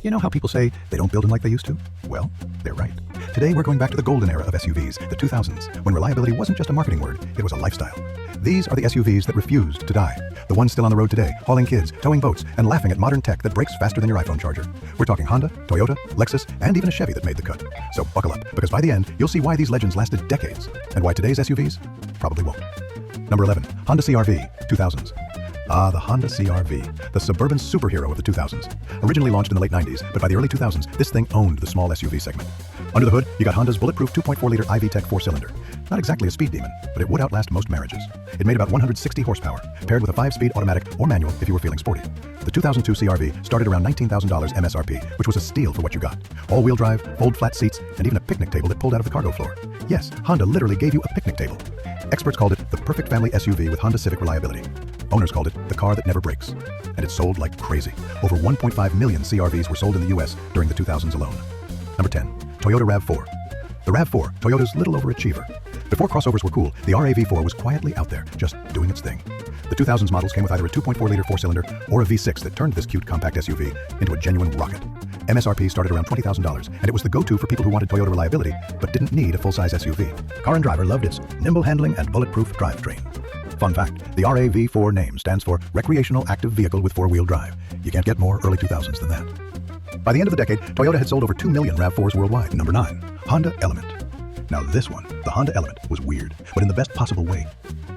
You know how people say they don't build them like they used to? Well, they're right. Today we're going back to the golden era of SUVs, the 2000s, when reliability wasn't just a marketing word, it was a lifestyle. These are the SUVs that refused to die. The ones still on the road today, hauling kids, towing boats, and laughing at modern tech that breaks faster than your iPhone charger. We're talking Honda, Toyota, Lexus, and even a Chevy that made the cut. So buckle up, because by the end, you'll see why these legends lasted decades, and why today's SUVs probably won't. Number 11, Honda CR-V, 2000s. Ah, the Honda CR-V, the suburban superhero of the 2000s. Originally launched in the late 90s, but by the early 2000s, this thing owned the small SUV segment. Under the hood, you got Honda's bulletproof 2.4-liter IV-Tech 4-cylinder. Not exactly a speed demon, but it would outlast most marriages. It made about 160 horsepower, paired with a 5-speed automatic or manual if you were feeling sporty. The 2002 CR-V started around $19,000 MSRP, which was a steal for what you got. All-wheel drive, fold flat seats, and even a picnic table that pulled out of the cargo floor. Yes, Honda literally gave you a picnic table. Experts called it the perfect family SUV with Honda Civic reliability. Owners called it the car that never breaks. And it sold like crazy. Over 1.5 million CR-Vs were sold in the US during the 2000s alone. Number 10, Toyota RAV4. The RAV4, Toyota's little overachiever. Before crossovers were cool, the RAV4 was quietly out there, just doing its thing. The 2000s models came with either a 2.4-liter 4-cylinder or a V6 that turned this cute compact SUV into a genuine rocket. MSRP started around $20,000, and it was the go-to for people who wanted Toyota reliability but didn't need a full-size SUV. Car and Driver loved its nimble handling and bulletproof drivetrain. Fun fact, the RAV4 name stands for Recreational Active Vehicle with 4-Wheel Drive. You can't get more early 2000s than that. By the end of the decade, Toyota had sold over 2 million RAV4s worldwide. Number 9, Honda Element. Now this one, the Honda Element, was weird, but in the best possible way.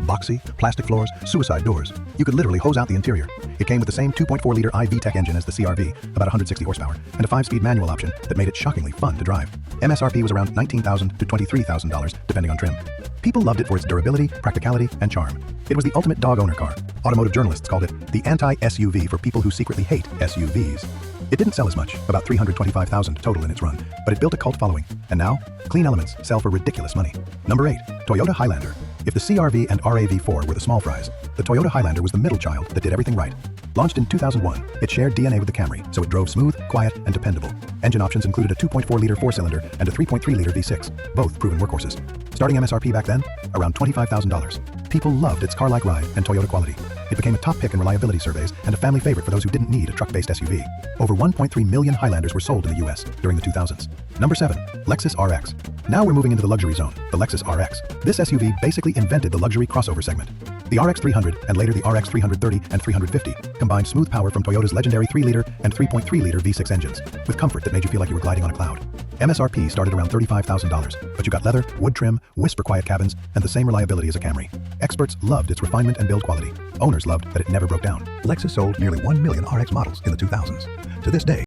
Boxy, plastic floors, suicide doors. You could literally hose out the interior. It came with the same 2.4-liter IV-Tech engine as the CR-V, about 160 horsepower, and a 5-speed manual option that made it shockingly fun to drive. MSRP was around $19,000 to $23,000, depending on trim. People loved it for its durability, practicality, and charm. It was the ultimate dog owner car. Automotive journalists called it the anti-SUV for people who secretly hate SUVs. It didn't sell as much, about 325,000 total in its run, but it built a cult following, and now, clean elements sell for ridiculous money. Number 8, Toyota Highlander. If the CR-V and RAV4 were the small fries, the Toyota Highlander was the middle child that did everything right. Launched in 2001, it shared DNA with the Camry, so it drove smooth, quiet, and dependable. Engine options included a 2.4-liter 4-cylinder and a 3.3-liter V6, both proven workhorses. Starting MSRP back then, around $25,000. People loved its car-like ride and Toyota quality. It became a top pick in reliability surveys and a family favorite for those who didn't need a truck-based SUV. Over 1.3 million Highlanders were sold in the US during the 2000s. Number 7, Lexus RX. Now we're moving into the luxury zone, the Lexus RX. This SUV basically invented the luxury crossover segment. The RX 300 and later the RX 330 and 350 combined smooth power from Toyota's legendary 3-liter and 3.3-liter V6 engines with comfort that made you feel like you were gliding on a cloud. MSRP started around $35,000, but you got leather, wood trim, whisper quiet cabins, and the same reliability as a Camry. Experts loved its refinement and build quality. Owners loved that it never broke down. Lexus sold nearly 1 million RX models in the 2000s. To this day,